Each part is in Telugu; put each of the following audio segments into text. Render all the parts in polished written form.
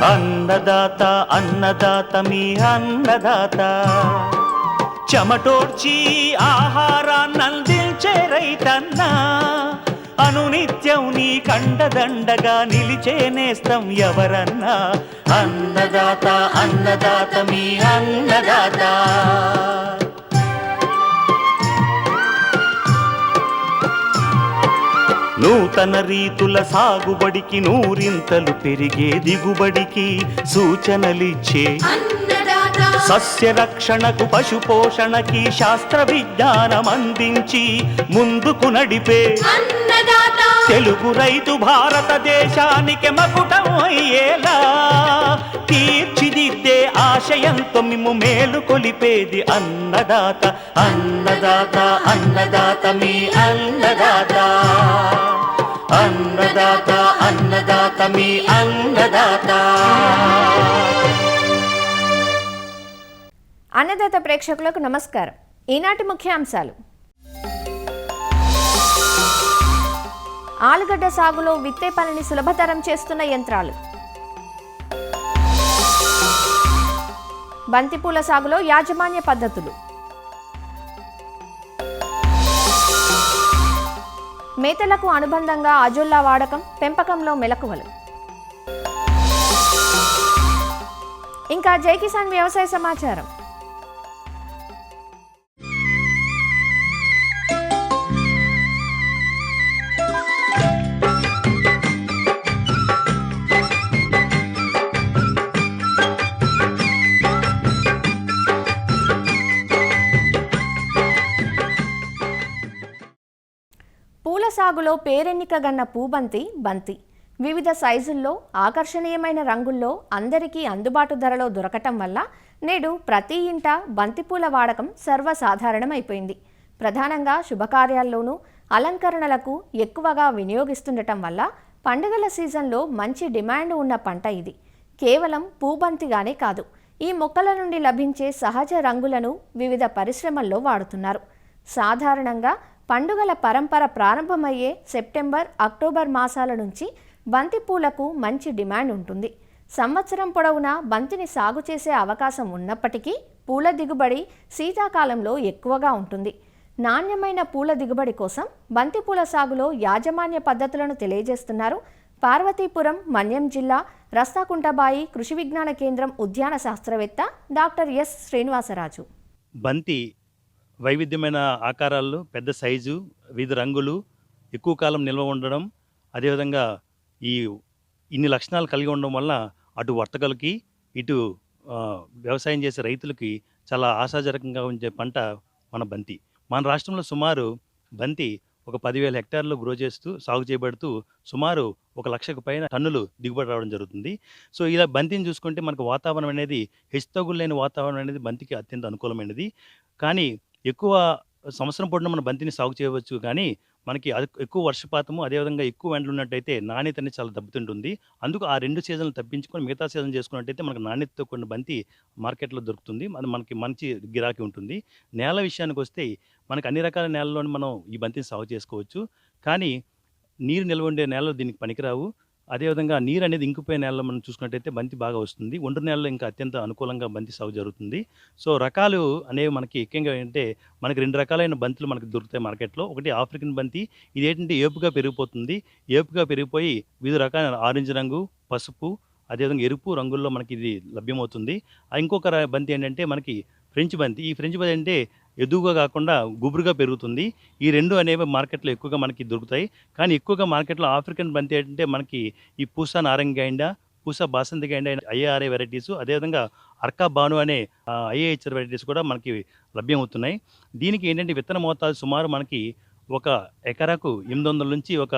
అన్నదాత అన్నదాత మీ అన్నదాత చెమటోడ్చి ఆహారాన్నందించే రైతన్నా అనునిత్యం నీ కండదండగా నిలిచే నేస్తం ఎవరన్నా అన్నదాత అన్నదాత మీ అన్నదాత. నూతన రీతుల సాగుబడికి నూరింతలు పెరిగే దిగుబడికి సూచనలిచ్చే సస్య రక్షణకు పశు పోషణకి శాస్త్ర విజ్ఞానం అందించి ముందుకు నడిపే తెలుగు రైతు భారతదేశానికి మకుటం అయ్యేలా తీర్చిదిద్దే ఆశయంతో మిమ్ము మేలు కొలిపేది అన్నదాత అన్నదాత అన్నదాత మీ అన్నదాత అన్నదాత అన్నదాత మీ అన్నదాత. అన్నదాత ప్రేక్షకులకు నమస్కారం. ఈనాటి ముఖ్యాంశాలు: ఆలుగడ్డ సాగులో విత్తే పనిని సులభతరం చేస్తున్న యంత్రాలు, బంతిపూల సాగులో యాజమాన్య పద్ధతులు, మేతలకు అనుబంధంగా అజొల్లా వాడకం, పెంపకంలో మెలకువలు, ఇంకా జై కిసాన్ వ్యవసాయ సమాచారం. పూల సాగులో పేరెన్నికగన్న పూబంతి బంతి వివిధ సైజుల్లో ఆకర్షణీయమైన రంగుల్లో అందరికీ అందుబాటు ధరలో దొరకటం వల్ల నేడు ప్రతి ఇంట బంతిపూల వాడకం సర్వసాధారణమైపోయింది. ప్రధానంగా శుభకార్యాల్లోనూ అలంకరణలకు ఎక్కువగా వినియోగిస్తుండటం వల్ల పండుగల సీజన్లో మంచి డిమాండ్ ఉన్న పంట ఇది. కేవలం పూబంతిగానే కాదు, ఈ మొక్కల నుండి లభించే సహజ రంగులను వివిధ పరిశ్రమల్లో వాడుతున్నారు. సాధారణంగా పండుగల పరంపర ప్రారంభమయ్యే సెప్టెంబర్, అక్టోబర్ మాసాల నుంచి బంతిపూలకు మంచి డిమాండ్ ఉంటుంది. సంవత్సరం పొడవునా బంతిని సాగు చేసే అవకాశం ఉన్నప్పటికీ పూల దిగుబడి శీతాకాలంలో ఎక్కువగా ఉంటుంది. నాణ్యమైన పూల దిగుబడి కోసం బంతిపూల సాగులో యాజమాన్య పద్ధతులను తెలియజేస్తున్నారు పార్వతీపురం, మన్యం జిల్లా రస్తాకుంటబాయి కృషి విజ్ఞాన కేంద్రం ఉద్యాన శాస్త్రవేత్త డాక్టర్ ఎస్ శ్రీనివాసరాజు. బంతి వైవిధ్యమైన ఆకారాల్లో, పెద్ద సైజు, వివిధ రంగులు, ఎక్కువ కాలం నిల్వ ఉండడం, అదేవిధంగా ఇన్ని లక్షణాలు కలిగి ఉండడం వల్ల అటు వర్తకులకి ఇటు వ్యవసాయం చేసే రైతులకి చాలా ఆశాజనకంగా ఉండే పంట మన బంతి. మన రాష్ట్రంలో సుమారు బంతి ఒక 10,000 హెక్టార్లు గ్రో చేస్తూ సాగు చేయబడుతూ సుమారు 1,00,000కు పైన టన్నులు దిగుబడి రావడం జరుగుతుంది. సో ఇలా బంతిని చూసుకుంటే మనకు వాతావరణం అనేది హెచ్చుతగ్గులు లేని వాతావరణం అనేది బంతికి అత్యంత అనుకూలమైనది. కానీ ఎక్కువ సంవత్సరం పొడిన మన బంతిని సాగు చేయవచ్చు, కానీ మనకి ఎక్కువ వర్షపాతము, అదేవిధంగా ఎక్కువ ఎండలు ఉన్నట్టయితే నాణ్యత అనేది చాలా దెబ్బతింటుంది. అందుకు ఆ 2 సీజన్లు తప్పించుకొని మిగతా సీజన్ చేసుకున్నట్టయితే మనకు నాణ్యతతో కొన్ని బంతి మార్కెట్లో దొరుకుతుంది. అది మనకి మంచి గిరాకీ ఉంటుంది. నేల విషయానికి వస్తే మనకు అన్ని రకాల నేలల్లోనే మనం ఈ బంతిని సాగు చేసుకోవచ్చు. కానీ నీరు నిల్వ ఉండే నేలలు దీనికి పనికిరావు. అదేవిధంగా నీరు అనేది ఇంకిపోయే నేలలో మనం చూసుకున్నట్టయితే బంతి బాగా వస్తుంది. ఒండ్రు నేలలో ఇంకా అత్యంత అనుకూలంగా బంతి సాగు జరుగుతుంది. సో రకాలు అనేవి మనకి ముఖ్యంగా ఏంటంటే మనకి 2 రకాలైన బంతులు మనకి దొరుకుతాయి మార్కెట్లో. ఒకటి ఆఫ్రికన్ బంతి, ఇది ఏంటంటే ఏపుగా పెరిగిపోతుంది. ఏపుగా పెరిగిపోయి వివిధ రకాల ఆరెంజ్ రంగు, పసుపు, అదేవిధంగా ఎరుపు రంగుల్లో మనకి ఇది లభ్యమవుతుంది. ఇంకొక బంతి ఏంటంటే మనకి ఫ్రెంచ్ బంతి. ఈ ఫ్రెంచ్ బంతి అంటే ఎదుగుగా కాకుండా గుబురుగా పెరుగుతుంది. ఈ 2 అనేవి మార్కెట్లో ఎక్కువగా మనకి దొరుకుతాయి. కానీ ఎక్కువగా మార్కెట్లో ఆఫ్రికన్ బంతి ఏంటంటే మనకి ఈ పూసా నారంగి గైండా, పూసా బాసంతి గైండా ఐఏఆర్ఏ వెరైటీస్, అదేవిధంగా అర్కా బాను అనే ఐఏహెచ్ఆర్ వెరైటీస్ కూడా మనకి లభ్యమవుతున్నాయి. దీనికి ఏంటంటే విత్తన మోతాదు సుమారు మనకి ఒక ఎకరాకు 800 నుంచి ఒక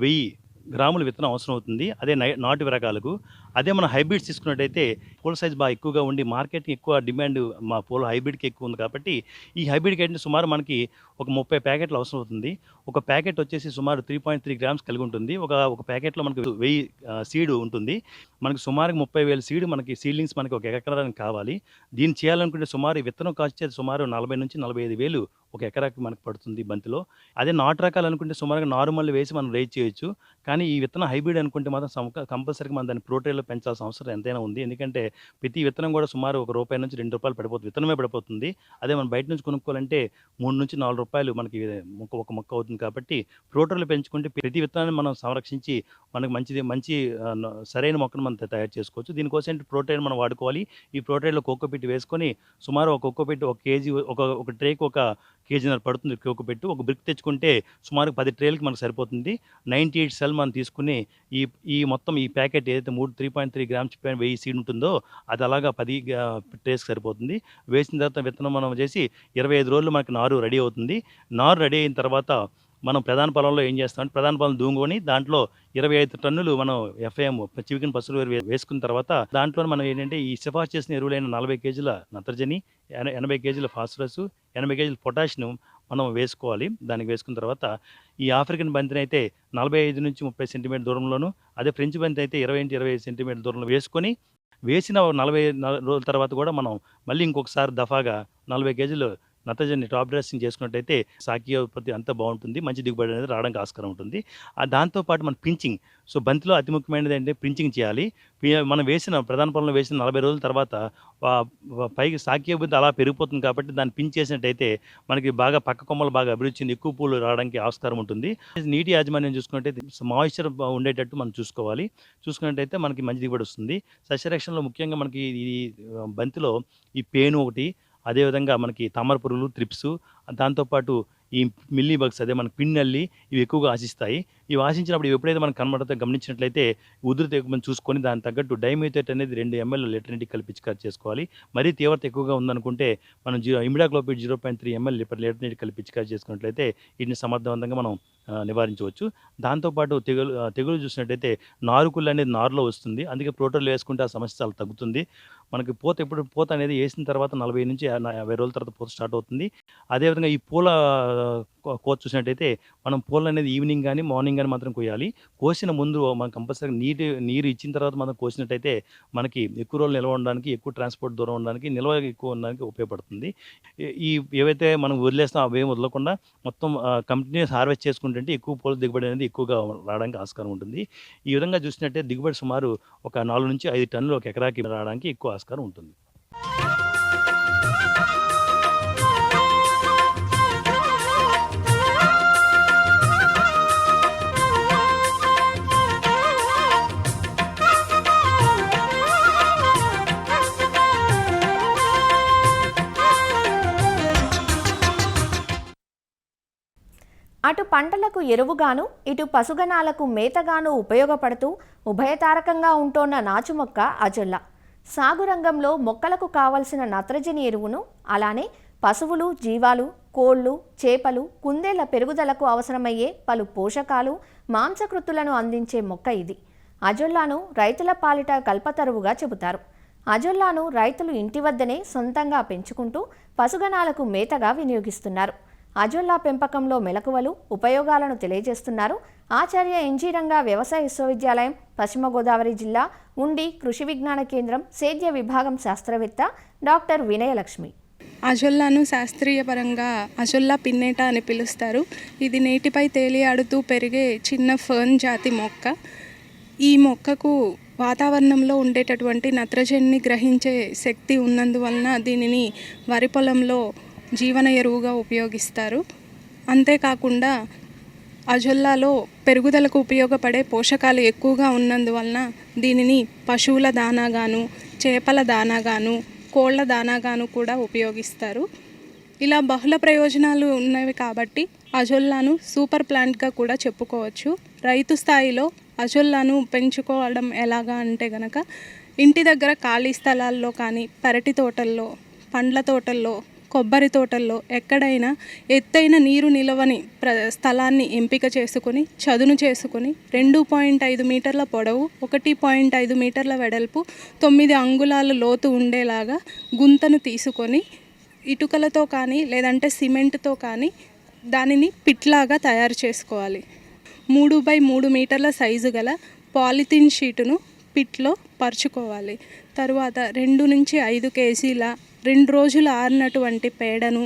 1000 గ్రాముల విత్తనం అవసరం అవుతుంది. అదే నాటు రకాలకు. అదే మనం హైబ్రిడ్స్ తీసుకున్నట్టయితే పూల సైజ్ బాగా ఎక్కువగా ఉండి మార్కెట్కి ఎక్కువ డిమాండ్ మా పూల హైబ్రిడ్కి ఎక్కువ ఉంది. కాబట్టి ఈ హైబ్రిడ్కి ఏంటంటే సుమారు మనకి ఒక 30 ప్యాకెట్లు అవసరం అవుతుంది. ఒక ప్యాకెట్ వచ్చేసి సుమారు 3.3 గ్రామ్స్ కలిగి ఉంటుంది. ఒక ప్యాకెట్లో మనకి 1000 సీడ్ ఉంటుంది. మనకి సుమారు 30,000 సీడ్ మనకి సీడ్లింగ్స్ మనకి ఒక ఎకరానికి కావాలి. దీన్ని చేయాలనుకుంటే సుమారు విత్తనం కాస్ట్ సుమారు 40 నుంచి 45,000 ఒక ఎకరాకి మనకు పడుతుంది బంతిలో. అదే నాటు రకాలు అనుకుంటే సుమారుగా నారుమల్లి వేసి మనం రేజ్ చేయొచ్చు. కానీ ఈ విత్తనం హైబ్రిడ్ అనుకుంటే మాత్రం కంపల్సరీగా మనం దాన్ని ప్రోటైన్లో పెంచాల్సిన అవసరం ఎంతైనా ఉంది. ఎందుకంటే ప్రతి విత్తనం కూడా సుమారు రూ. 1 నుంచి రూ. 2 పడిపోతుంది, విత్తనమే పడిపోతుంది. అదే మనం బయట నుంచి కొనుక్కోవాలంటే రూ. 3 నుంచి రూ. 4 మనకి ఒక మొక్క అవుతుంది. కాబట్టి ప్రోటైన్లు పెంచుకుంటే ప్రతి విత్తనాన్ని మనం సంరక్షించి మనకు మంచి సరైన మొక్కను మనం తయారు చేసుకోవచ్చు. దీనికోసం ఏంటి ప్రోటైన్ మనం వాడుకోవాలి. ఈ ప్రోటైన్లో కోకోపిట్ వేసుకొని సుమారు ఒక కోకోపిట్ 1 కేజీ ఒక ట్రేకి 1 కేజీన్నర పడుతుంది కోకోపిట్. ఒక బ్రిక్ తెచ్చుకుంటే సుమారు 10 ట్రేలకి మనకు సరిపోతుంది. 98 సెల్ మనం తీసుకుని ఈ మొత్తం ఈ ప్యాకెట్ ఏదైతే 3.3 గ్రామ్స్ 1000 సీడ్ ఉంటుందో అది అలాగా 10 ట్రేస్కి సరిపోతుంది. వేసిన తర్వాత విత్తనం మనం చేసి 25 రోజులు మనకి నారు రెడీ అవుతుంది. నారు రెడీ అయిన తర్వాత మనం ప్రధాన పొలంలో ఏం చేస్తామంటే ప్రధాన పొలం దుంగుకొని దాంట్లో 25 టన్నులు మనం ఎఫ్ఐఎం చివికిన పశువుల ఎరువు వేసుకున్న తర్వాత దాంట్లో మనం ఏంటంటే ఈ సిఫార్సు చేసిన ఎరువులైన 40 కేజీల నత్రజని, 80 కేజీల ఫాస్ఫరస్, 80 కేజీల పొటాషియం మనం వేసుకోవాలి. దానికి వేసుకున్న తర్వాత ఈ ఆఫ్రికన్ బంతిని అయితే 45 నుంచి 30 సెంటీమీటర్ దూరంలోను, అదే ఫ్రెంచ్ బంతి అయితే 20 నుంచి 25 సెంటీమీటర్ దూరంలో వేసుకొని వేసిన 40 రోజుల తర్వాత కూడా మనం మళ్ళీ ఇంకొకసారి దఫాగా 40 కేజీలు నత్రజని టాప్ డ్రెస్సింగ్ చేసుకున్నట్టయితే సాకీయ ఉత్పత్తి అంతా బాగుంటుంది, మంచి దిగుబడి అనేది రావడానికి ఆస్కారం ఉంటుంది. దాంతోపాటు మన పించింగ్, సో బంతిలో అతి ముఖ్యమైనది ఏంటంటే పించింగ్ చేయాలి. మనం వేసిన ప్రధాన పొలంలో వేసిన 40 రోజుల తర్వాత పైకి సాకీయ ఉత్పత్తి అలా పెరిగిపోతుంది కాబట్టి దాన్ని పించ్ చేసినట్టయితే మనకి బాగా పక్క కొమ్మలు బాగా అభివృద్ధి చెంది ఎక్కువ పూలు రావడానికి ఆస్కారం ఉంటుంది. నీటి యాజమాన్యం చూసుకున్నట్టయితే మాయిశ్చర్ ఉండేటట్టు మనం చూసుకున్నట్టయితే మనకి మంచి దిగుబడి వస్తుంది. సస్యరక్షణలో ముఖ్యంగా మనకి ఈ బంతిలో ఈ పేను ఒకటి, అదేవిధంగా మనకి తామర పురుగులు, త్రిప్స్, దాంతోపాటు ఈ మిల్లీ బగ్స్ అదే మనకి పిన్నల్లి ఇవి ఎక్కువగా ఆశిస్తాయి. ఇవి ఆశించినప్పుడు ఇవి ఎప్పుడైతే మనకు గమనించినట్లయితే ఉధృతి మనం చూసుకొని దానికి తగ్గట్టు డైమిథేట్ అనేది 2 ml లీటర్ నీటికి కలిపి పిచికారీ చేసుకోవాలి. మరీ తీవ్రత ఎక్కువగా ఉందనుకుంటే మనం ఇమిడాక్లోపిడ్ 0.3 ml లీటర్ నీటికి కలిపి పిచికారీ చేసుకున్నట్లయితే వీటిని సమర్థవంతంగా మనం నివారించవచ్చు. దాంతోపాటు తెగులు చూసినట్టయితే నారుకుళ్ళు అనేది నారులో వస్తుంది, అందుకే ప్రోటోలు వేసుకుంటే ఆ సమస్య చాలా తగ్గుతుంది. మనకి పూత అనేది వేసిన తర్వాత 40 నుంచి 50 రోజుల తర్వాత పూత స్టార్ట్ అవుతుంది. అదేవిధంగా ఈ పూల కోత చూసినట్టయితే మనం పూలు అనేది ఈవినింగ్ కానీ మార్నింగ్ కానీ మాత్రం కోయాలి. కోసిన ముందు మనం కంపల్సరీ నీరు ఇచ్చిన తర్వాత మనం కోసినట్టయితే మనకి ఎక్కువ రోజులు నిల్వ ఉండడానికి, ఎక్కువ ట్రాన్స్పోర్ట్ దూరం ఉండడానికి, నిల్వ ఎక్కువ ఉండడానికి ఉపయోగపడుతుంది. ఏవైతే మనం వదిలేస్తాం అవేం వదలకుండా మొత్తం కంటిన్యూస్ హార్వెస్ట్ చేసుకుంటే ఎక్కువ పూల దిగుబడి అనేది ఎక్కువగా రావడానికి ఆస్కారం ఉంటుంది. ఈ విధంగా చూసినట్టే దిగుబడి సుమారు ఒక 4 నుంచి 5 టన్నులు ఒక ఎకరాకి రావడానికి ఎక్కువ ఆస్కారం ఉంటుంది. అటు పంటలకు ఎరువుగాను, ఇటు పశుగణాలకు మేతగాను ఉపయోగపడుతూ ఉభయతారకంగా ఉంటోన్న నాచు మొక్క అజొల్ల. సాగు రంగంలో మొక్కలకు కావలసిన నత్రజని ఎరువును, అలానే పశువులు, జీవాలు, కోళ్లు, చేపలు, కుందేళ్ల పెరుగుదలకు అవసరమయ్యే పలు పోషకాలు, మాంసకృతులను అందించే మొక్క ఇది. అజొల్లాను రైతుల పాలిట కల్పతరువుగా చెబుతారు. అజొల్లాను రైతులు ఇంటి వద్దనే సొంతంగా పెంచుకుంటూ పశుగణాలకు మేతగా వినియోగిస్తున్నారు. అజొల్లా పెంపకంలో మెలకువలు, ఉపయోగాలను తెలియజేస్తున్నారు ఆచార్య ఎన్జీ-రంగా వ్యవసాయ విశ్వవిద్యాలయం, పశ్చిమ గోదావరి జిల్లా ఉండి కృషి విజ్ఞాన కేంద్రం సేద్య విభాగం శాస్త్రవేత్త డాక్టర్ వినయలక్ష్మి. అజొల్లాను శాస్త్రీయపరంగా అజొల్లా పిన్నేట అని పిలుస్తారు. ఇది నీటిపై తేలియాడుతూ పెరిగే చిన్న ఫర్న్ జాతి మొక్క. ఈ మొక్కకు వాతావరణంలో ఉండేటటువంటి నత్రజనిని గ్రహించే శక్తి ఉన్నందువలన దీనిని వరి పొలంలో జీవన ఎరువుగా ఉపయోగిస్తారు. అంతేకాకుండా అజొల్లాలో పెరుగుదలకు ఉపయోగపడే పోషకాలు ఎక్కువగా ఉన్నందువలన దీనిని పశువుల దానాగాను, చేపల దానాగాను, కోళ్ల దానాగాను కూడా ఉపయోగిస్తారు. ఇలా బహుళ ప్రయోజనాలు ఉన్నవి కాబట్టి అజొల్లాను సూపర్ ప్లాంట్గా కూడా చెప్పుకోవచ్చు. రైతు స్థాయిలో అజొల్లాను పెంచుకోవడం ఎలాగా అంటే గనక ఇంటి దగ్గర ఖాళీ స్థలాల్లో కానీ, పెరటి తోటల్లో, పండ్ల తోటల్లో, కొబ్బరి తోటల్లో ఎక్కడైనా ఎత్తైన నీరు నిలవని స్థలాన్ని ఎంపిక చేసుకుని, చదును చేసుకుని 2.5 మీటర్ల పొడవు, 1.5 మీటర్ల వెడల్పు, 9 అంగుళాల లోతు ఉండేలాగా గుంతను తీసుకొని ఇటుకలతో కానీ లేదంటే సిమెంట్తో కానీ దానిని పిట్లాగా తయారు చేసుకోవాలి. 3x3 మీటర్ల సైజు గల పాలిథిన్ షీటును పిట్లో పరుచుకోవాలి. తరువాత 2 నుంచి 5 కేజీల 2 రోజులు ఆరినటువంటి పేడను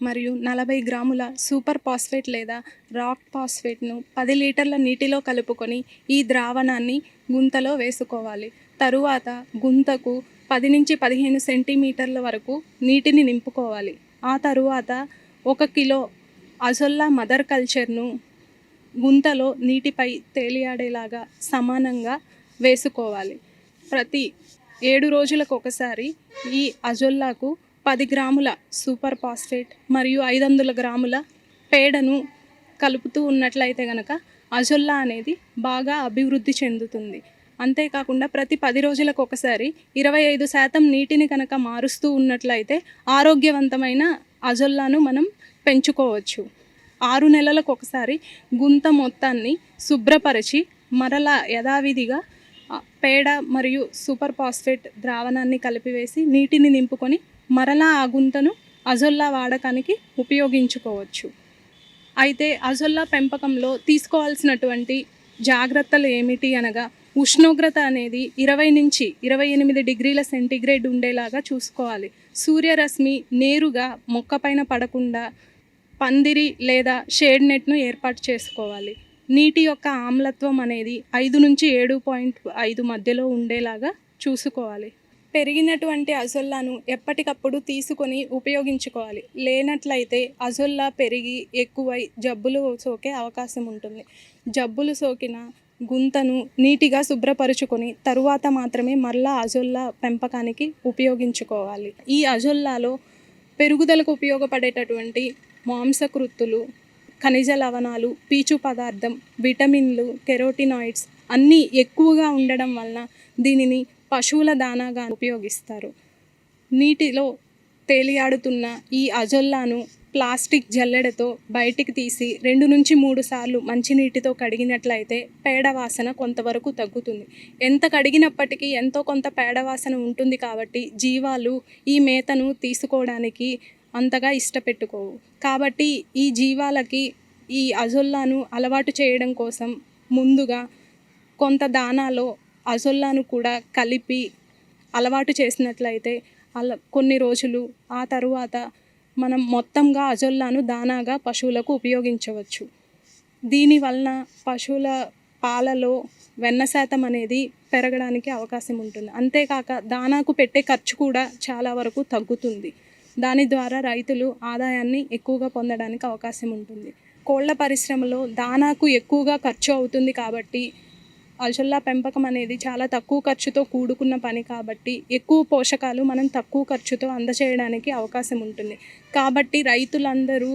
మరియు 40 గ్రాముల సూపర్ ఫాస్ఫేట్ లేదా రాక్ ఫాస్ఫేట్ను 10 లీటర్ల నీటిలో కలుపుకొని ఈ ద్రావణాన్ని గుంతలో వేసుకోవాలి. తరువాత గుంతకు 10 నుంచి 15 సెంటీమీటర్ల వరకు నీటిని నింపుకోవాలి. ఆ తరువాత 1 కిలో అజొల్లా మదర్ కల్చర్ను గుంతలో నీటిపై తేలియాడేలాగా సమానంగా వేసుకోవాలి. ప్రతి 7 రోజులకు ఒకసారి ఈ అజొల్లాకు 10 గ్రాముల సూపర్ ఫాస్ఫేట్ మరియు 500 గ్రాముల పేడను కలుపుతూ ఉన్నట్లయితే కనుక అజొల్లా అనేది బాగా అభివృద్ధి చెందుతుంది. అంతేకాకుండా ప్రతి 10 రోజులకు ఒకసారి 25% నీటిని కనుక మారుస్తూ ఉన్నట్లయితే ఆరోగ్యవంతమైన అజొల్లాను మనం పెంచుకోవచ్చు. 6 నెలలకు ఒకసారి గుంత మొత్తాన్ని శుభ్రపరిచి మరలా యథావిధిగా పేడ మరియు సూపర్ ఫాస్ఫేట్ ద్రావణాన్ని కలిపివేసి నీటిని నింపుకొని మరలా ఆ గుంతను అజొల్లా వాడకానికి ఉపయోగించుకోవచ్చు. అయితే అజొల్లా పెంపకంలో తీసుకోవాల్సినటువంటి జాగ్రత్తలు ఏమిటి అనగా ఉష్ణోగ్రత అనేది 20 నుంచి 28 డిగ్రీల సెంటీగ్రేడ్ ఉండేలాగా చూసుకోవాలి. సూర్యరశ్మి నేరుగా మొక్కపైన పడకుండా పందిరి లేదా షేడ్ నెట్ను ఏర్పాటు చేసుకోవాలి. నీటి యొక్క ఆమ్లత్వం అనేది 5 నుంచి 7.5 మధ్యలో ఉండేలాగా చూసుకోవాలి. పెరిగినటువంటి అజొల్లాను ఎప్పటికప్పుడు తీసుకొని ఉపయోగించుకోవాలి. లేనట్లయితే అజొల్లా పెరిగి ఎక్కువై జబ్బులు సోకే అవకాశం ఉంటుంది. జబ్బులు సోకిన గుంతను నీటిగా శుభ్రపరుచుకొని తరువాత మాత్రమే మరలా అజొల్లా పెంపకానికి ఉపయోగించుకోవాలి. ఈ అజొల్లాలో పెరుగుదలకు ఉపయోగపడేటటువంటి మాంసకృత్తులు, ఖనిజ లవణాలు, పీచు పదార్థం, విటమిన్లు, కెరోటినాయిడ్స్ అన్నీ ఎక్కువగా ఉండడం వలన దీనిని పశువుల దానాగా ఉపయోగిస్తారు. నీటిలో తేలియాడుతున్న ఈ అజొల్లాను ప్లాస్టిక్ జల్లెడతో బయటికి తీసి 2 నుంచి 3 సార్లు మంచినీటితో కడిగినట్లయితే పేడ వాసన కొంతవరకు తగ్గుతుంది. ఎంత కడిగినప్పటికీ ఎంతో కొంత పేడ వాసన ఉంటుంది కాబట్టి జీవాలు ఈ మేతను తీసుకోవడానికి అంతగా ఇష్టపెట్టుకోవు. కాబట్టి ఈ జీవాలకి ఈ అజొల్లాను అలవాటు చేయడం కోసం ముందుగా కొంత దానాలో అజొల్లాను కూడా కలిపి అలవాటు చేసినట్లయితే కొన్ని రోజులు ఆ తరువాత మనం మొత్తంగా అజొల్లాను దానాగా పశువులకు ఉపయోగించవచ్చు. దీనివలన పశువుల పాలలో వెన్న శాతం అనేది పెరగడానికి అవకాశం ఉంటుంది. అంతేకాక దానాకు పెట్టే ఖర్చు కూడా చాలా వరకు తగ్గుతుంది. దాని ద్వారా రైతులు ఆదాయాన్ని ఎక్కువగా పొందడానికి అవకాశం ఉంటుంది. కోళ్ల పరిశ్రమలో దానాకు ఎక్కువగా ఖర్చు అవుతుంది కాబట్టి అజొల్లా పెంపకం అనేది చాలా తక్కువ ఖర్చుతో కూడుకున్న పని కాబట్టి ఎక్కువ పోషకాలు మనం తక్కువ ఖర్చుతో అందచేయడానికి అవకాశం ఉంటుంది. కాబట్టి రైతులందరూ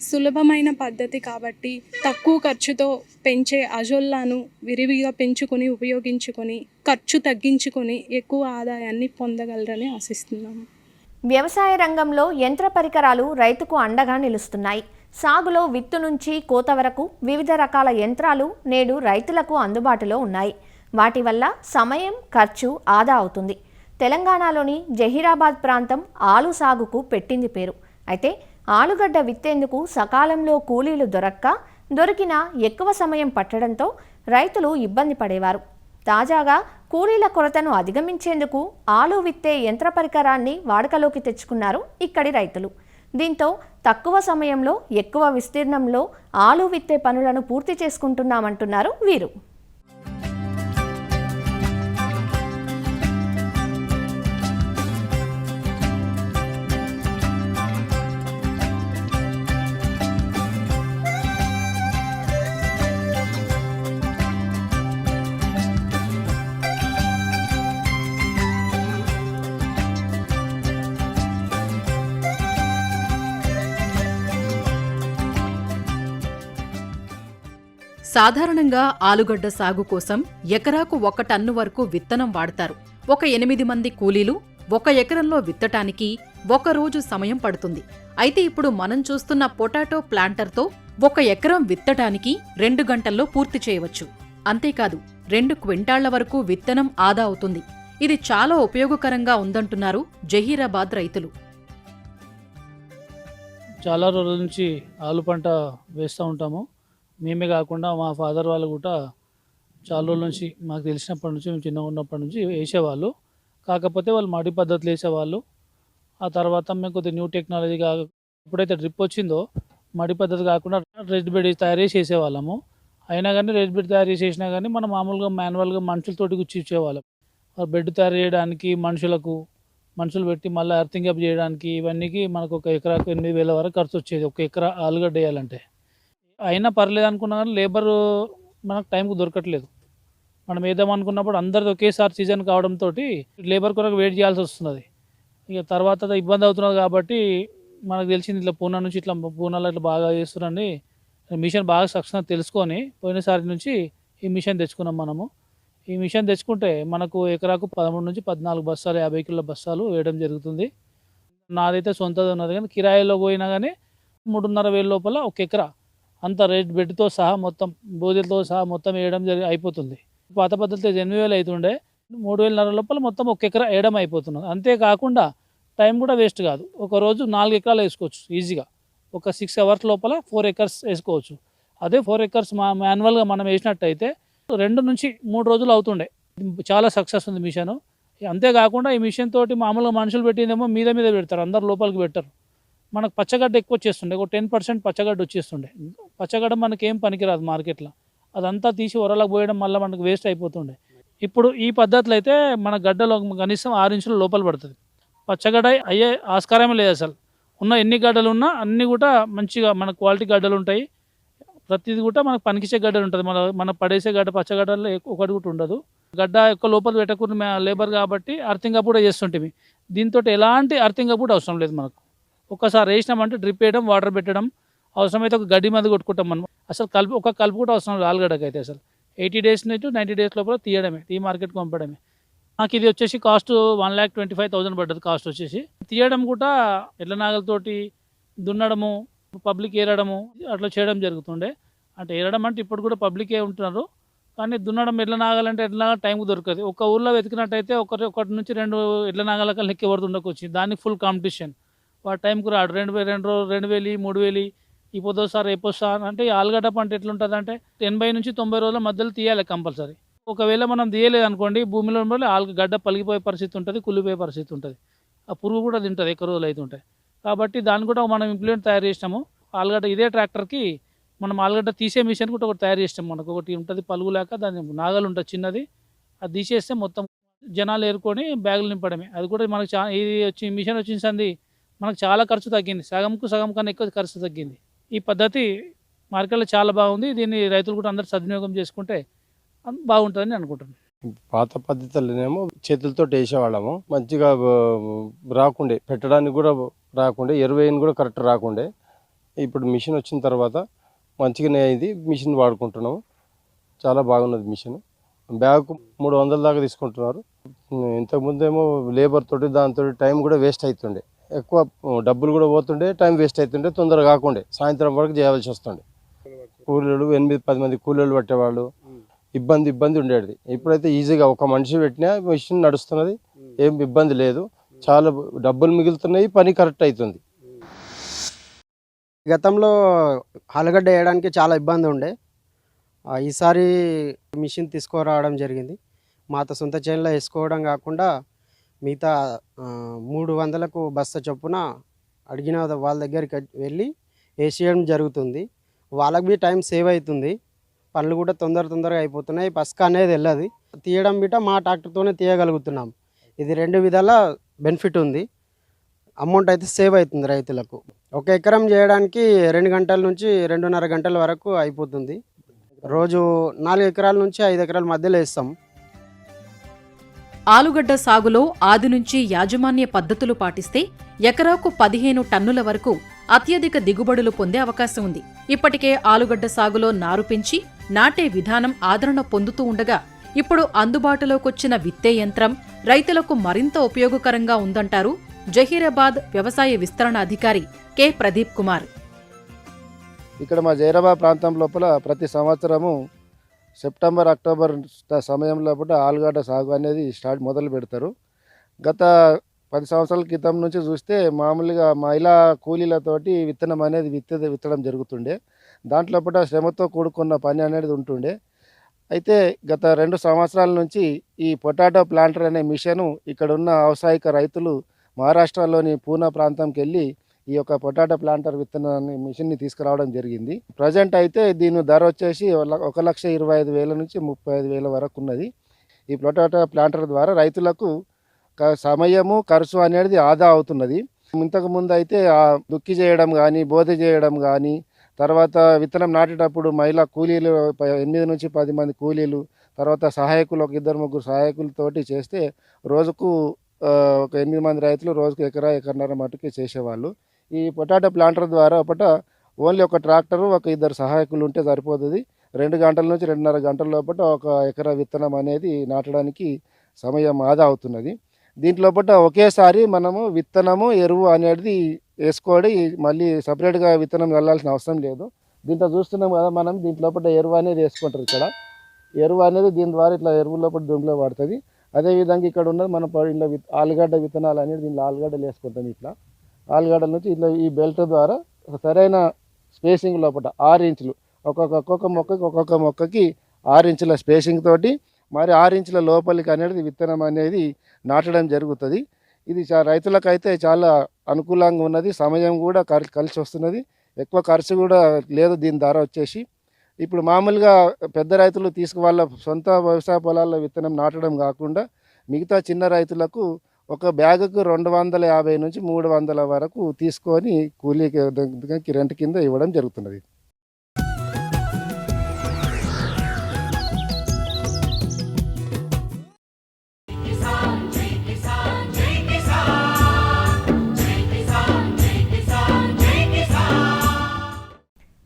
సులభమైన పద్ధతి కాబట్టి తక్కువ ఖర్చుతో పెంచే అజొల్లాను విరివిగా పెంచుకొని ఉపయోగించుకొని ఖర్చు తగ్గించుకొని ఎక్కువ ఆదాయాన్ని పొందగలరని ఆశిస్తున్నాము. వ్యవసాయ రంగంలో యంత్ర పరికరాలు రైతుకు అండగా నిలుస్తున్నాయి. సాగులో విత్తు నుంచి కోత వరకు వివిధ రకాల యంత్రాలు నేడు రైతులకు అందుబాటులో ఉన్నాయి. వాటి వల్ల సమయం, ఖర్చు ఆదా అవుతుంది. తెలంగాణలోని జహీరాబాద్ ప్రాంతం ఆలు సాగుకు పెట్టింది పేరు. అయితే ఆలుగడ్డ విత్తేందుకు సకాలంలో కూలీలు దొరికినా ఎక్కువ సమయం పట్టడంతో రైతులు ఇబ్బంది పడేవారు. తాజాగా కూలీల కొరతను అధిగమించేందుకు ఆలు విత్తే యంత్ర పరికరాన్ని వాడుకలోకి తెచ్చుకున్నారు ఇక్కడి రైతులు. దీంతో తక్కువ సమయంలో ఎక్కువ విస్తీర్ణంలో ఆలు విత్తే పనులను పూర్తి చేసుకుంటున్నామంటున్నారు వీరు. సాధారణంగా ఆలుగడ్డ సాగు కోసం ఎకరాకు 1 టన్ను వరకు విత్తనం వాడతారు. ఒక 8 మంది కూలీలు 1 ఎకరంలో విత్తటానికి 1 రోజు సమయం పడుతుంది. అయితే ఇప్పుడు మనం చూస్తున్న పొటాటో ప్లాంటర్తో 1 ఎకరం విత్తటానికి 2 గంటల్లో పూర్తి చేయవచ్చు. అంతేకాదు 2 క్వింటాళ్ల వరకు విత్తనం ఆదా అవుతుంది. ఇది చాలా ఉపయోగకరంగా ఉందంటున్నారు జహీరాబాద్ రైతులు. చాలా రోజుల నుంచి ఆలు పంట వేస్తూ ఉంటాము. మేమే కాకుండా మా ఫాదర్ వాళ్ళు కూడా చాలా రోజుల నుంచి, మాకు తెలిసినప్పటి నుంచి, మేము చిన్నగా ఉన్నప్పటి నుంచి వేసేవాళ్ళు. కాకపోతే వాళ్ళు మడి పద్ధతులు వేసేవాళ్ళు. ఆ తర్వాత మేము కొద్దిగా న్యూ టెక్నాలజీగా ఎప్పుడైతే డ్రిప్ వచ్చిందో మడి పద్ధతి కాకుండా రెడ్ బెడ్ తయారు చేసి వేసేవాళ్ళము. అయినా కానీ రెడ్ బెడ్ తయారు చేసినా కానీ మనం మామూలుగా మాన్యువల్గా మనుషులతోటి గుచ్చి ఇచ్చేవాళ్ళం. బెడ్ తయారు చేయడానికి మనుషులు పెట్టి మళ్ళీ ఎర్తింగ్ అప్ చేయడానికి ఇవన్నీకి మనకు ఒక ఎకరాకు 8,000 వరకు ఖర్చు వచ్చేది ఒక ఎకరా ఆలుగడ్డ వేయాలంటే. అయినా పర్లేదు అనుకున్నా కానీ లేబర్ మనకు టైంకు దొరకట్లేదు. మనం వేద్దాం అనుకున్నప్పుడు అందరిది ఒకేసారి సీజన్ కావడంతో లేబర్ కొరకు వెయిట్ చేయాల్సి వస్తున్నది. ఇక తర్వాత ఇబ్బంది అవుతున్నది కాబట్టి మనకు తెలిసింది ఇట్లా పూనాలో ఇట్లా బాగా చేస్తున్నారని మిషన్ బాగా సక్సెస్ తెలుసుకొని పోయినసారి నుంచి ఈ మిషన్ తెచ్చుకున్నాం మనము. ఈ మిషన్ తెచ్చుకుంటే మనకు ఎకరాకు 13 నుంచి 14 బస్తాలు 50 కిలోల బస్తాలు వేయడం జరుగుతుంది. నాదైతే సొంతది ఉన్నది కానీ కిరాయిలో పోయినా కానీ 3,500 లోపల ఒక ఎకరా అంత రేట్ బెడ్తో సహా మొత్తం బోధలతో సహా మొత్తం వేయడం అయిపోతుంది. పాత పద్ధతిలో 8,000 అవుతుండే 3,500 లోపల మొత్తం ఒక ఎకరా వేయడం అయిపోతున్నది. అంతేకాకుండా టైం కూడా వేస్ట్ కాదు. ఒకరోజు 4 ఎకరాలు వేసుకోవచ్చు ఈజీగా. ఒక 6 అవర్స్ లోపల 4 ఎకర్స్ వేసుకోవచ్చు. అదే 4 ఎకర్స్ మాన్యువల్గా మనం వేసినట్టయితే 2 నుంచి 3 రోజులు అవుతుండే. చాలా సక్సెస్ ఉంది మిషన్. అంతేకాకుండా ఈ మిషన్ తోటి మామూలుగా మనుషులు పెట్టిందేమో మీద పెడతారు, అందరు లోపలికి పెట్టరు. మనకు పచ్చగడ్డ ఎక్కువ వచ్చేస్తుండే, ఒక 10% పచ్చగడ్డ వచ్చేస్తుండే. పచ్చగడ్డ మనకి ఏం పనికిరాదు మార్కెట్లో. అదంతా తీసి ఒరలకు పోయడం వల్ల మనకు వేస్ట్ అయిపోతుండే. ఇప్పుడు ఈ పద్ధతిలో అయితే మన గడ్డలో కనీసం 6 ఇంచుల లోపల పడుతుంది. పచ్చగడ్డ అయ్యే ఆస్కారమే లేదు అసలు. ఉన్న ఎన్ని గడ్డలు ఉన్నా అన్నీ కూడా మంచిగా మన క్వాలిటీ గడ్డలు ఉంటాయి. ప్రతిది కూడా మనకు పనికిచ్చే గడ్డలు ఉంటుంది. మన పడేసే గడ్డ పచ్చగడ్డల్లో ఒకటి కూడా ఉండదు. గడ్డ యొక్క లోపల పెట్టకుండా లేబర్ కాబట్టి అర్థింగ్ అప్ కూడా చేస్తుంటే దీంతో ఎలాంటి అర్థింగ్ అప్ కూడా అవసరం లేదు. మనకు ఒక్కసారి వేసినామంటే డ్రిప్ వేయడం, వాటర్ పెట్టడం, అవసరమైతే ఒక గడ్డి మందు కొట్టుకుంటాం మనం. అసలు కలుపు కూడా అవసరం లేదు ఆలుగడ్డకి అయితే. అసలు 80 డేస్ నుంచి 90 డేస్ లోపల తీయడమే, మార్కెట్కి పంపడమే. నాకు ఇది వచ్చేసి కాస్ట్ 1,25,000 పడ్డది. కాస్ట్ వచ్చేసి తీయడం కూడా ఎడ్ల నాగలతోటి దున్నడము, పబ్లిక్ ఏరడము అట్లా చేయడం జరుగుతుండే. అంటే ఏరడం అంటే ఇప్పుడు కూడా పబ్లికే ఉంటున్నారు కానీ దున్నడం ఎడ్ల నాగాలంటే ఎడ్ల టైంకు దొరకదు. ఒక ఊళ్ళో వెతికినట్టయితే ఒకటి నుంచి 2 ఎడ్ల నాగాలకి లెక్క పడుతుండకొచ్చి దానికి ఫుల్ కాంపిటీషన్. వాడు టైంకు రాడు. 2,000, 3,000 ఈ పొద్దుసారి రేపొస్తారు అంటే ఆలుగడ్డ పంట ఎట్లుంటుంది అంటే 80 నుంచి 90 రోజుల మధ్యలో తీయాలి కంపల్సరీ. ఒకవేళ మనం తీయలేదు అనుకోండి భూమిలో గడ్డ పలిగిపోయే పరిస్థితి ఉంటుంది, కుళ్ళిపోయే పరిస్థితి ఉంటుంది. ఆ పురుగు కూడా తింటుంది ఎక్కువ రోజులు అవుతుంటాయి. కాబట్టి దాన్ని కూడా మనం ఇంప్లిమెంట్ తయారు చేసినాము. ఆలుగడ్డ ఇదే ట్రాక్టర్కి మనం ఆలుగడ్డ తీసే మిషన్ కూడా ఒకటి తయారు చేస్తాం. మనకు ఒకటి ఉంటుంది పలుగు లేక దాని నాగలు ఉంటుంది చిన్నది, అది తీసేస్తే మొత్తం జనాలు ఏరుకొని బ్యాగులు నింపడమే. అది కూడా మనకు ఇది మిషన్ వచ్చింది మనకు చాలా ఖర్చు తగ్గింది. సగం కన్నా ఎక్కువ ఖర్చు తగ్గింది. ఈ పద్ధతి మార్కెట్లో చాలా బాగుంది. దీన్ని రైతులు కూడా అందరూ సద్వినియోగం చేసుకుంటే బాగుంటుందని అనుకుంటున్నాను. పాత పద్ధతులనేమో చేతులతో వేసేవాళ్ళము. మంచిగా రాకుండే, పెట్టడానికి కూడా రాకుండే, ఎరువేయని కూడా కరెక్ట్ రాకుండే. ఇప్పుడు మిషన్ వచ్చిన తర్వాత మంచిగానే అయింది. మిషన్ వాడుకుంటున్నాము. చాలా బాగున్నది మిషన్. బ్యాగ్ 300 దాకా తీసుకుంటున్నారు. ఇంతకుముందు ఏమో లేబర్ తోటి దాంతో టైం కూడా వేస్ట్ అవుతుండే, ఎక్కువ డబ్బులు కూడా పోతుండే, టైం వేస్ట్ అవుతుండే, తొందరగా కాకుండే సాయంత్రం వరకు చేయాల్సి వస్తుండే. కూలీలు 8-10 మంది కూలీలు పట్టేవాళ్ళు, ఇబ్బంది ఉండేది. ఇప్పుడైతే ఈజీగా ఒక మనిషి పెట్టినా మిషన్ నడుస్తున్నది, ఏం ఇబ్బంది లేదు. చాలా డబ్బులు మిగులుతున్నాయి, పని కరెక్ట్ అవుతుంది. గతంలో ఆలుగడ్డ వేయడానికి చాలా ఇబ్బంది ఉండే. ఈసారి మిషన్ తీసుకురావడం జరిగింది. మా సొంత చేనులో వేసుకోవడం కాకుండా మిగతా 300కు బస్తా చొప్పున అడిగిన వాళ్ళ దగ్గరికి వెళ్ళి వేసేయడం జరుగుతుంది. వాళ్ళకి బి టైం సేవ్ అవుతుంది, పనులు కూడా తొందరగా అయిపోతున్నాయి. పస్క అనేది వెళ్ళదు, తీయడం బిట మా ట్రాక్టర్తోనే తీయగలుగుతున్నాం. ఇది 2 విధాల బెనిఫిట్ ఉంది. అమౌంట్ అయితే సేవ్ అవుతుంది రైతులకు. ఒక ఎకరం చేయడానికి 2 గంటల నుంచి 2.5 గంటల వరకు అయిపోతుంది. రోజు 4 ఎకరాల నుంచి 5 ఎకరాల మధ్యలో వేస్తాం. ఆలుగడ్డ సాగులో ఆది నుంచి యాజమాన్య పద్ధతులు పాటిస్తే ఎకరాకు 15 టన్నుల వరకు అత్యధిక దిగుబడులు పొందే అవకాశం ఉంది. ఇప్పటికే ఆలుగడ్డ సాగులో నారు పెంచి నాటే విధానం ఆదరణ పొందుతూ ఉండగా ఇప్పుడు అందుబాటులోకొచ్చిన విత్తే యంత్రం రైతులకు మరింత ఉపయోగకరంగా ఉందంటారు జహీరాబాద్ వ్యవసాయ విస్తరణ అధికారి కె ప్రదీప్ కుమార్. ఇక్కడ మా జహీరాబాద్ ప్రాంతం లోపల ప్రతి సంవత్సరము సెప్టెంబర్, అక్టోబర్ సమయం లోపల ఆలుగడ్డ సాగు అనేది మొదలు పెడతారు. గత 10 సంవత్సరాల క్రితం నుంచి చూస్తే మామూలుగా మహిళా కూలీలతోటి విత్తనం అనేది విత్తడం జరుగుతుండే. దాంట్లో శ్రమతో కూడుకున్న పని అనేది ఉంటుండే. అయితే గత 2 సంవత్సరాల నుంచి ఈ పొటాటో ప్లాంటర్ అనే మిషను ఇక్కడ ఉన్న వ్యవసాయక రైతులు మహారాష్ట్రలోని పూనా ప్రాంతంకి వెళ్ళి ఈ యొక్క పొటాటో ప్లాంటర్ విత్తనాన్ని మిషన్ని తీసుకురావడం జరిగింది. ప్రజెంట్ అయితే దీని ధర వచ్చేసి 1,25,000 నుంచి 35,000 వరకు ఉన్నది. ఈ పొటాటో ప్లాంటర్ ద్వారా రైతులకు సమయము ఖర్చు అనేది ఆదా అవుతున్నది. ఇంతకుముందు అయితే దుక్కి చేయడం కానీ, బోధ చేయడం కానీ, తర్వాత విత్తనం నాటేటప్పుడు మహిళా కూలీలు 8 నుంచి 10 మంది కూలీలు, తర్వాత సహాయకులు ఒక 2-3 సహాయకులతోటి చేస్తే రోజుకు ఒక 8 మంది రైతులు రోజుకు ఎకరన్నర మట్టుకి చేసేవాళ్ళు. ఈ పొటాటో ప్లాంటర్ ద్వారా ఓన్లీ ఒక ట్రాక్టరు, ఒక 2 సహాయకులు ఉంటే సరిపోతుంది. 2 గంటల నుంచి 2.5 గంటల లోపల ఒక ఎకరా విత్తనం అనేది నాటడానికి సమయం ఆదా అవుతున్నది. దీంట్లో ఒకేసారి మనము విత్తనము, ఎరువు అనేది వేసుకోవడం, మళ్ళీ సపరేట్గా విత్తనం వెళ్ళాల్సిన అవసరం లేదు. దీంట్లో చూస్తున్నాం కదా మనం, దీంట్లో ఎరువు అనేది వేసుకుంటారు. ఇక్కడ ఎరువు అనేది దీని ద్వారా ఇట్లా ఎరువు లోపల దుంపులో పడుతుంది. అదేవిధంగా ఇక్కడ ఉన్నది మనం ఇలా ఆలుగడ్డ విత్తనాలు అనేది దీంట్లో ఆలుగడ్డలు వేసుకుంటాం. ఇట్లా ఆలుగడ్డల నుంచి ఇట్లా ఈ బెల్ట్ ద్వారా సరైన స్పేసింగ్ లోపల 6 ఇంచులు ఒక్కొక్క మొక్కకి 6 ఇంచుల స్పేసింగ్ తోటి మరి 6 ఇంచుల లోపలికి అనేది విత్తనం అనేది నాటడం జరుగుతుంది. ఇది రైతులకైతే చాలా అనుకూలంగా ఉన్నది. సమయం కూడా కలిసి వస్తున్నది. ఎక్కువ ఖర్చు కూడా లేదు దీని ద్వారా వచ్చేసి. ఇప్పుడు మామూలుగా పెద్ద రైతులు వాళ్ళ సొంత వ్యవసాయ పొలాల్లో విత్తనం నాటడం కాకుండా మిగతా చిన్న రైతులకు ఒక బ్యాగుకు 250 నుంచి 300 వరకు తీసుకొని కూలీకి రెంట్ కింద ఇవ్వడం జరుగుతున్నది.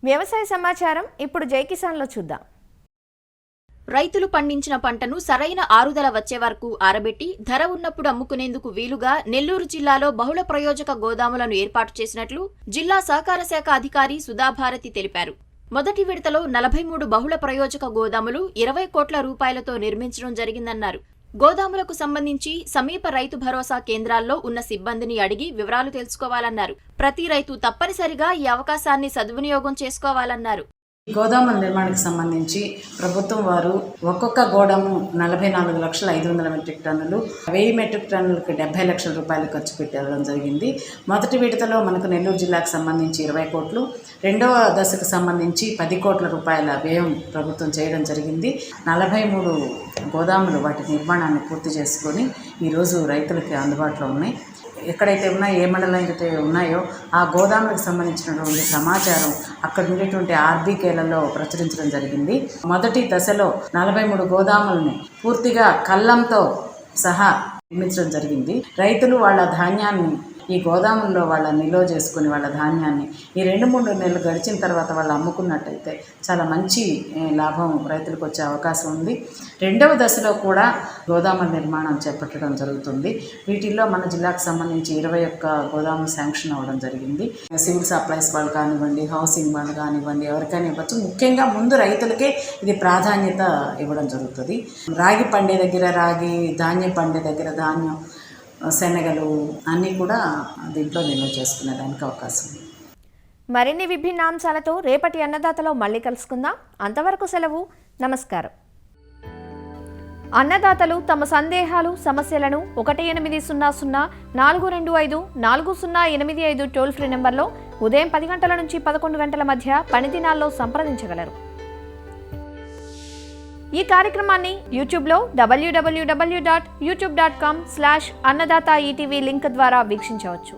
వ్యవసాయ సమాచారం ఇప్పుడు జై కిసాన్లో చూద్దాం. రైతులు పండించిన పంటను సరైన ఆరుదల వచ్చే వరకు ఆరబెట్టి ధర ఉన్నప్పుడు అమ్ముకునేందుకు వీలుగా నెల్లూరు జిల్లాలో బహుళ ప్రయోజక గోదాములను ఏర్పాటు చేసినట్లు జిల్లా సహకార శాఖ అధికారి సుధాభారతి తెలిపారు. మొదటి విడతలో 43 బహుళ ప్రయోజక గోదాములు 20 కోట్ల రూపాయలతో నిర్మించడం జరిగిందన్నారు. గోదాములకు సంబంధించి సమీప రైతు భరోసా కేంద్రాల్లో ఉన్న సిబ్బందిని అడిగి వివరాలు తెలుసుకోవాలన్నారు. ప్రతి రైతు తప్పనిసరిగా ఈ అవకాశాన్ని సద్వినియోగం చేసుకోవాలన్నారు. గోదాముల నిర్మాణానికి సంబంధించి ప్రభుత్వం వారు ఒక్కొక్క గోడము 44,500 మెట్రిక్ టన్నులు, 1000 మెట్రిక్ టన్నులకు 70 లక్షల రూపాయలు ఖర్చు పెట్టడం జరిగింది. మొదటి విడతలో మనకు నెల్లూరు జిల్లాకు సంబంధించి 20 కోట్లు, రెండవ దశకు సంబంధించి 10 కోట్ల రూపాయల వ్యయం ప్రభుత్వం చేయడం జరిగింది. 43 గోదాములు వాటి నిర్మాణాన్ని పూర్తి చేసుకొని ఈరోజు రైతులకి అందుబాటులో ఉన్నాయి. ఎక్కడైతే ఉన్నాయో, ఏ మండలం అయితే ఉన్నాయో ఆ గోదాములకు సంబంధించినటువంటి సమాచారం అక్కడ ఉండేటువంటి ఆర్బీకేలలో ప్రచురించడం జరిగింది. మొదటి దశలో 43 గోదాములని పూర్తిగా కళ్ళంతో సహా నిర్మించడం జరిగింది. రైతులు వాళ్ళ ధాన్యాన్ని ఈ గోదాముల్లో వాళ్ళ నిల్వ చేసుకుని వాళ్ళ ధాన్యాన్ని ఈ 2-3 నెలలు గడిచిన తర్వాత వాళ్ళు అమ్ముకున్నట్టయితే చాలా మంచి లాభం రైతులకు వచ్చే అవకాశం ఉంది. రెండవ దశలో కూడా గోదాముల నిర్మాణం చేపట్టడం జరుగుతుంది. వీటిల్లో మన జిల్లాకు సంబంధించి 21 గోదాములు శాంక్షన్ అవ్వడం జరిగింది. సివిల్ సప్లైస్ వాళ్ళు కానివ్వండి, హౌసింగ్ వాళ్ళు కానివ్వండి, ఎవరికైనా ఇవ్వచ్చు. ముఖ్యంగా ముందు రైతులకే ఇది ప్రాధాన్యత ఇవ్వడం జరుగుతుంది. రాగి పండే దగ్గర రాగి, ధాన్యం పండే దగ్గర ధాన్యం, శనగలు అన్నీ కూడా దీంట్లో నిల్వ చేసుకునేదానికి అవకాశం ఉంది. మరిన్ని విభిన్న అంశాలతో రేపటి అన్నదాతలో మళ్ళీ కలుసుకుందాం. అంతవరకు సెలవు. నమస్కారం. అన్నదాతలు తమ సందేహాలు, సమస్యలను 1800-425-4085 టోల్ ఫ్రీ నెంబర్లో ఉదయం 10 గంటల నుంచి 11 గంటల మధ్య పని దినాల్లో సంప్రదించగలరు. ఈ కార్యక్రమాన్ని యూట్యూబ్లో www.youtube.com/annadaata ETV లింక్ ద్వారా వీక్షించవచ్చు.